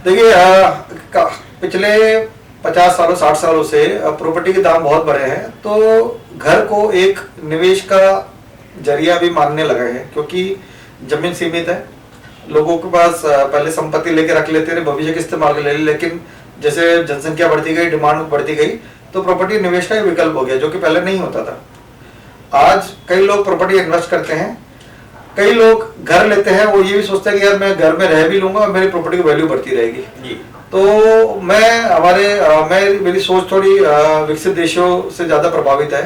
देखिए पिछले 50 सालों 60 सालों से प्रॉपर्टी के दाम बहुत बढ़े हैं, तो घर को एक निवेश का जरिया भी मानने लगे हैं, क्योंकि जमीन सीमित है। लोगों के पास पहले संपत्ति लेके रख लेते थे भविष्य के इस्तेमाल के लिए, लेकिन जैसे जनसंख्या बढ़ती गई, डिमांड बढ़ती गई, तो प्रॉपर्टी निवेश का एक विकल्प हो गया, जो कि पहले नहीं होता था। आज कई लोग प्रॉपर्टी इन्वेस्ट करते हैं, कई लोग घर लेते हैं, वो ये भी सोचते हैं कि यार मैं घर में रह भी लूंगा और मेरी प्रॉपर्टी की वैल्यू बढ़ती रहेगी जी। तो मेरी सोच थोड़ी विकसित देशों से ज्यादा प्रभावित है।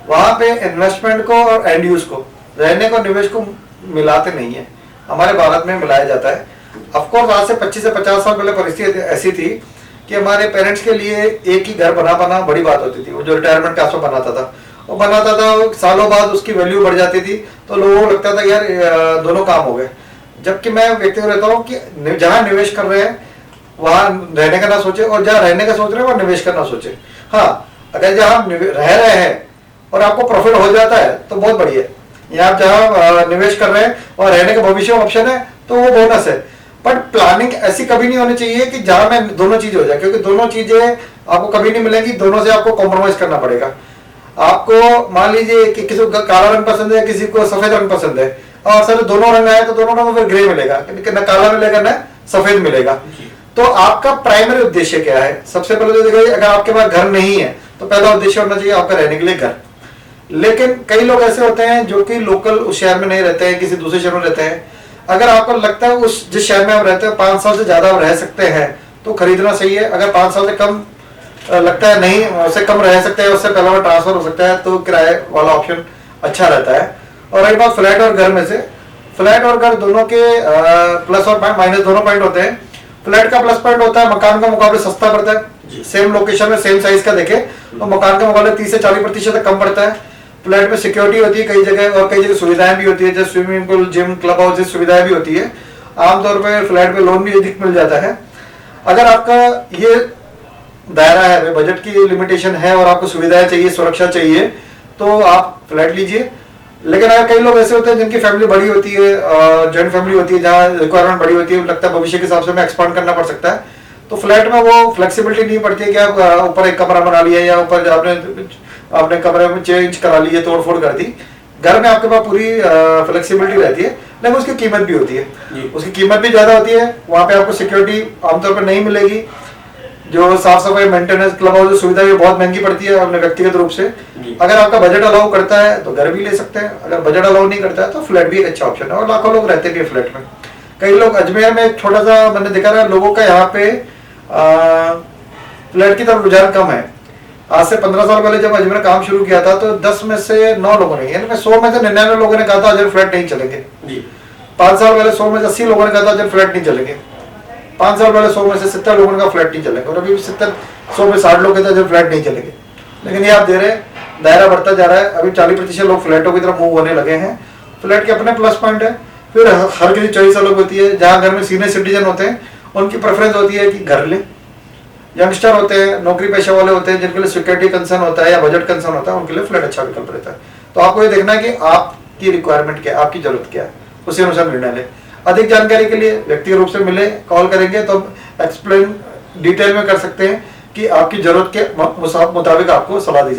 वहां पे इन्वेस्टमेंट को और एंड यूज को, रहने को, निवेश को मिलाते नहीं है। हमारे भारत में मिलाया जाता है। ऑफकोर्स आज से 25 से 50 साल पहले परिस्थिति ऐसी थी कि हमारे पेरेंट्स के लिए एक ही घर बनाना बड़ी बात होती थी। वो जो रिटायरमेंट का बनाता था, वो बनाता था, सालों बाद उसकी वैल्यू बढ़ जाती थी, तो लोगों को लगता था यार दोनों काम हो गए। जबकि मैं व्यक्तिगत रहता हूँ कि जहाँ निवेश कर रहे हैं वहां रहने का ना सोचे, और जहाँ रहने का सोच रहे हैं वहां निवेश करना सोचे। हाँ, अगर जहाँ रह रहे हैं और आपको प्रॉफिट हो जाता है तो बहुत बढ़िया है। या आप जहाँ निवेश कर रहे हैं और रहने का भविष्य ऑप्शन है तो वो बोनस है। बट प्लानिंग ऐसी कभी नहीं होनी चाहिए कि जहां में दोनों चीज हो जाए, क्योंकि दोनों चीजें आपको कभी नहीं मिलेंगी। दोनों से आपको कॉम्प्रोमाइज करना पड़ेगा। आपको मान लीजिए कि किसी को काला रंग पसंद है, किसी को सफेद रंग पसंद है, और सर दोनों रंग आए तो दोनों रंग फिर ग्रे मिलेगा, न काला मिलेगा न सफेद मिलेगा। तो आपका प्राइमरी उद्देश्य क्या है? सबसे पहले तो देखिए, अगर आपके पास घर नहीं है तो पहला उद्देश्य होना चाहिए आपका रहने के लिए घर। लेकिन कई लोग ऐसे होते हैं जो कि लोकल उस शहर में नहीं रहते हैं, किसी दूसरे शहर में रहते हैं। अगर आपको लगता है उस जिस शहर में आप रहते हैं 5 साल से ज्यादा आप रह सकते हैं तो खरीदना सही है। अगर 5 साल से कम लगता है नहीं, उससे कम रह सकते हैं, उससे पहले ट्रांसफर हो सकता है, तो किराए वाला ऑप्शन अच्छा रहता है। और रही बात फ्लैट और घर में से, फ्लैट और घर दोनों के प्लस और माइनस दोनों पॉइंट होते हैं। फ्लैट का प्लस पॉइंट होता है मकान के मुकाबले सस्ता पड़ता है। सेम लोकेशन में सेम साइज का देखे तो मकान के मुकाबले 30 से 40% कम पड़ता है। फ्लैट में सिक्योरिटी होती है कई जगह, और कई जगह सुविधाएं भी होती है, जैसे swimming pool, gym, club house जैसी सुविधाएं भी होती है। आमतौर पर फ्लैट में लोन भी अधिक मिल जाता है। अगर आपका ये दायरा है, बजट की लिमिटेशन है और आपको सुविधाएं चाहिए, सुरक्षा चाहिए, तो आप फ्लैट लीजिए। लेकिन अगर कई लोग ऐसे होते हैं जिनकी फैमिली बड़ी होती है, जॉइंट फैमिली होती है, जहाँ रिक्वायरमेंट बड़ी होती है, लगता है भविष्य के हिसाब से हमें एक्सपांड करना पड़ सकता है, तो फ्लैट में वो फ्लेक्सिबिलिटी नहीं पड़ती है कि आप ऊपर एक कमरा बना लिया या ऊपर आपने कमरे में चेंज करा ली, तोड़ फोड़ कर दी। घर में आपके पास पूरी फ्लेक्सिबिलिटी रहती है, लेकिन उसकी कीमत भी होती है। उसकी कीमत भी ज्यादा होती है। वहां पे आपको सिक्योरिटी आमतौर पर नहीं मिलेगी। जो साफ सफाई, मेंटेनेंस, क्लब हाउस सुविधा भी बहुत महंगी पड़ती है अपने व्यक्तिगत रूप से। अगर आपका बजट अलाउ करता है तो घर भी ले सकते हैं, अगर बजट अलाउ नहीं करता है तो फ्लैट भी एक अच्छा ऑप्शन है। और लाखों लोग रहते भी है फ्लैट में। कई लोग अजमेर में एक छोटा सा मैंने देखा है, लोगों का यहाँ पे फ्लैट की तरफ रुझान कम है। आज से 15 साल पहले जब अजमेर काम शुरू किया था तो 10 में से 9 लोगों ने, यानी 100 में से 99 लोगों ने कहा था अजमेर फ्लैट नहीं चलेंगे। 5 साल पहले 100 में से 80 लोगों ने कहा था अजमेर फ्लैट नहीं चलेंगे। 5 साल पहले 100 में से 70 लोगों का फ्लैट नहीं चलेगा, और अभी 100 में 60 लोग कहते हैं जब फ्लैट नहीं चलेंगे। लेकिन ये आप दे रहे हैं, दायरा बढ़ता जा रहा है। अभी 40% लोग फ्लैटों की तरफ मूव होने लगे हैं। फ्लैट के अपने प्लस पॉइंट है। फिर हर किसी चॉइस अलग होती है। जहाँ घर में सीनियर सिटीजन होते हैं उनकी प्रेफरेंस होती है कि घर ले। यंगस्टर होते हैं, नौकरी पेशा वाले होते हैं, जिनके लिए सिक्योरिटी कंसर्न होता है या बजट कंसर्न होता है, उनके लिए फ्लैट अच्छा विकल्प रहता है। तो आपको ये देखना है कि आपकी रिक्वायरमेंट क्या है, आपकी जरूरत क्या है, उसी अनुसार निर्णय लें। अधिक जानकारी के लिए व्यक्तिगत रूप से मिले, कॉल करेंगे तो हम एक्सप्लेन डिटेल में कर सकते हैं कि आपकी जरूरत के मुताबिक आपको सलाह दी जाए।